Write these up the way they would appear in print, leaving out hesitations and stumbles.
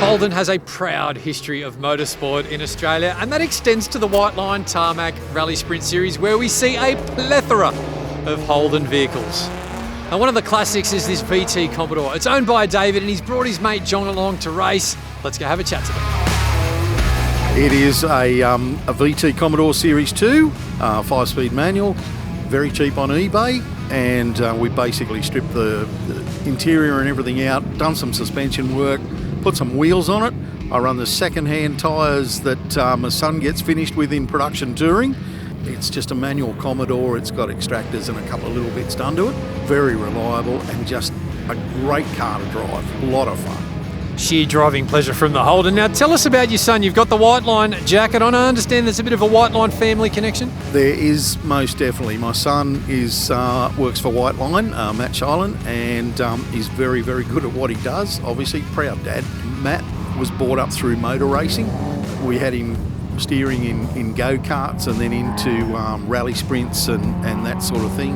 Holden has a proud history of motorsport in Australia, and that extends to the Whiteline Tarmac Rallysprint Series, where we see a plethora of Holden vehicles. Now, one of the classics is this VT Commodore. It's owned by David, and he's brought his mate John along to race. Let's go have a chat to them. It is a VT Commodore Series 2, 5-speed manual, very cheap on eBay, and we basically stripped the interior and everything out, done some suspension work, put some wheels on it. I run the second-hand tyres that my son gets finished with in production touring. It's just a manual Commodore. It's got extractors and a couple of little bits done to it. Very reliable and just a great car to drive. A lot of fun. Sheer driving pleasure from the Holden. Now tell us about your son. You've got the Whiteline jacket on. I understand there's a bit of a Whiteline family connection. There is, most definitely. My son works for Whiteline, Matt Shylan, and is very, very good at what he does. Obviously, proud dad. Matt was brought up through motor racing. We had him steering in go-karts and then into rally sprints and that sort of thing.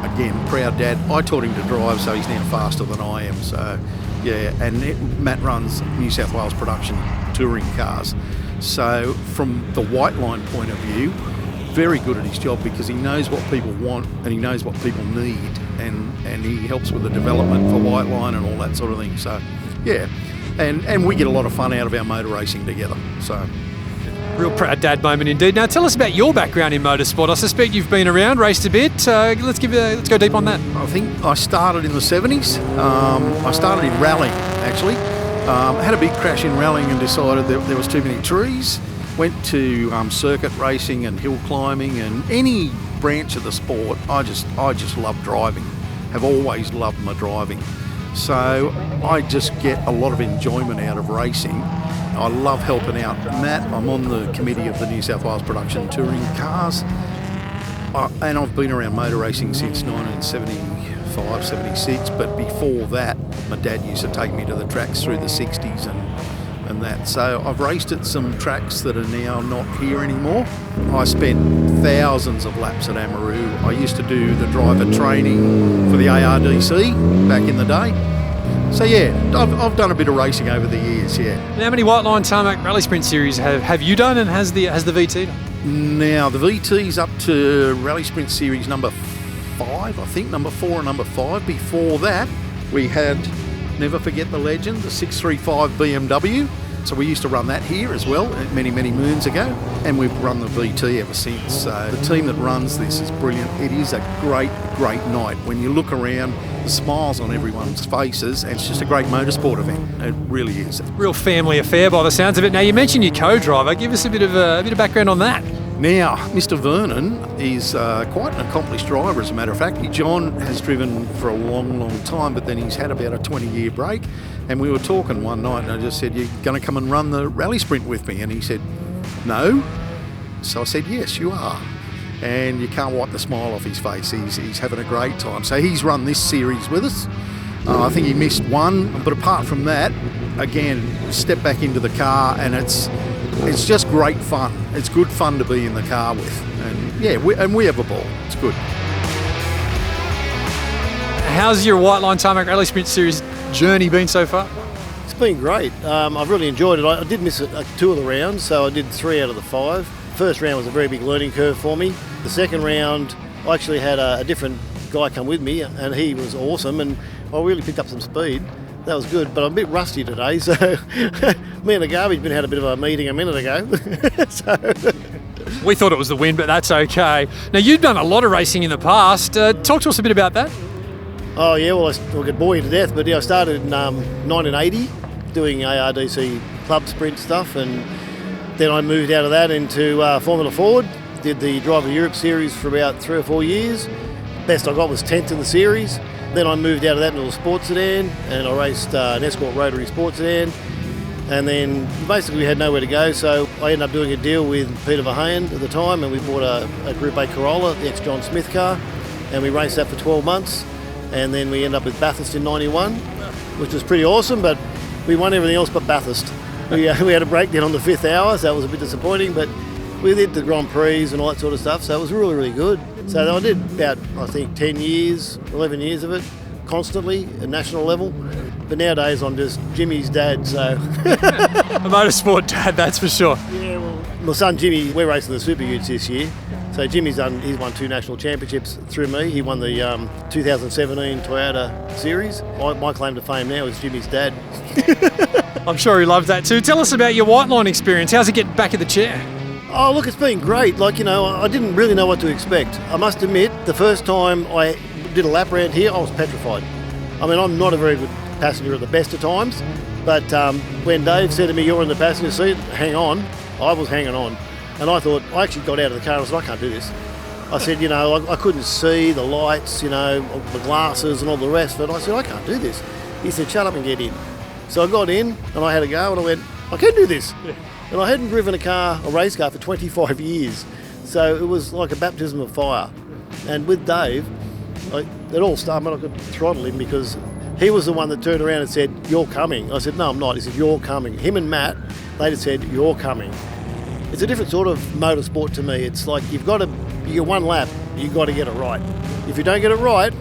Again, proud dad. I taught him to drive, so he's now faster than I am. So, yeah, and Matt runs New South Wales production touring cars. So from the Whiteline point of view, very good at his job because he knows what people want and he knows what people need, and he helps with the development for Whiteline and all that sort of thing. So, yeah, and we get a lot of fun out of our motor racing together. So. Real proud dad moment indeed. Now tell us about your background in motorsport. I suspect you've been around, raced a bit. Let's go deep on that. I think I started in the 70s. I started in rallying, actually. Had a big crash in rallying and decided that there was too many trees. Went to circuit racing and hill climbing and any branch of the sport. I just love driving. Have always loved my driving. So I just get a lot of enjoyment out of racing. I love helping out Matt. I'm on the committee of the New South Wales production touring cars. And I've been around motor racing since 1975, 76. But before that, my dad used to take me to the tracks through the 60s and that. So I've raced at some tracks that are now not here anymore. I spent thousands of laps at Amaroo. I used to do the driver training for the ARDC back in the day. So yeah, I've done a bit of racing over the years, yeah. How many Whiteline Tarmac Rallysprint Series have you done, and has the VT done? Now the VT's up to Rallysprint Series number 5, I think, number 4 and number 5. Before that, we had, never forget the legend, the 635 BMW. So we used to run that here as well, many, many moons ago, and we've run the VT ever since. So the team that runs this is brilliant. It is a great, great night. When you look around, the smiles on everyone's faces, and it's just a great motorsport event. It really is. Real family affair by the sounds of it. Now, you mentioned your co-driver. Give us a bit of background on that. Now, Mr. Vernon is quite an accomplished driver, as a matter of fact. John has driven for a long, long time, but then he's had about a 20-year break. And we were talking one night, and I just said, "You're going to come and run the rally sprint with me?" And he said, "No." So I said, "Yes, you are." And you can't wipe the smile off his face. He's having a great time. So he's run this series with us. I think he missed one, but apart from that, again, step back into the car, and it's just great fun. It's good fun to be in the car with, and yeah, we have a ball. It's good. How's your Whiteline Tarmac Rallysprint Series journey been so far? It's been great. I've really enjoyed it. I did miss 2 of the rounds, so I did 3 out of the 5. First round was a very big learning curve for me. The second round, I actually had a different guy come with me, and he was awesome, and I really picked up some speed. That was good, but I'm a bit rusty today, so me and the garbage bin had a bit of a meeting a minute ago. We thought it was the win, but that's okay. Now, you've done a lot of racing in the past. Talk to us a bit about that. Oh yeah, well I could bore you to death, but yeah, I started in 1980 doing ARDC club sprint stuff, and then I moved out of that into Formula Ford. Did the Driver Europe series for about 3 or 4 years. Best I got was 10th in the series. Then I moved out of that into a sports sedan, and I raced an Escort rotary sports sedan. And then basically we had nowhere to go, so I ended up doing a deal with Peter Verheyen at the time, and we bought a Group A Corolla, the ex-John Smith car, and we raced that for 12 months. And then we ended up with Bathurst in 91, which was pretty awesome, but we won everything else but Bathurst. We had a breakdown on the 5th hour, so that was a bit disappointing, but we did the Grand Prix and all that sort of stuff, so it was really, really good. So I did about, I think, 10 years, 11 years of it, constantly at national level. But nowadays I'm just Jimmy's dad, so... A motorsport dad, that's for sure. Yeah, well, my son Jimmy, we're racing the Super Utes this year. So he's won 2 national championships through me. He won the 2017 Toyota Series. My claim to fame now is Jimmy's dad. I'm sure he loves that too. Tell us about your Whiteline experience. How's it getting back in the chair? Oh, look, it's been great. Like, I didn't really know what to expect. I must admit, the first time I did a lap around here, I was petrified. I mean, I'm not a very good passenger at the best of times, but when Dave said to me, "You're in the passenger seat, hang on," I was hanging on. And I thought, I actually got out of the car and I said, I can't do this. I said, I couldn't see the lights, the glasses and all the rest of it. I said, I can't do this. He said, shut up and get in. So I got in and I had a go and I went, I can do this. Yeah. And I hadn't driven a race car for 25 years. So it was like a baptism of fire. And with Dave, it all started, I could throttle him because he was the one that turned around and said, "You're coming." I said, "No, I'm not." He said, "You're coming." Him and Matt, they just said, "You're coming." It's a different sort of motorsport to me. It's like you get one lap, you've got to get it right. If you don't get it right,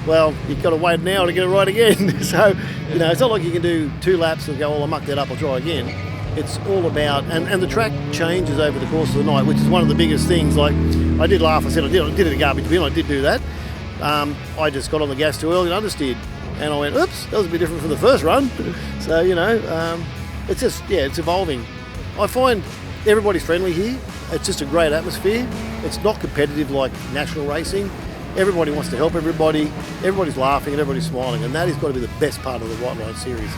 well, you've got to wait an hour to get it right again. So, it's not like you can do 2 laps and go, "Well, I mucked that up, I'll try again." It's all about, and the track changes over the course of the night, which is one of the biggest things. Like, I did laugh, I said I did it a garbage bin, I did do that. I just got on the gas too early and understeered. And I went, oops, that was a bit different from the first run. So, it's just, it's evolving. I find everybody's friendly here. It's just a great atmosphere. It's not competitive like national racing. Everybody wants to help everybody. Everybody's laughing and everybody's smiling. And that has got to be the best part of the Whiteline Series.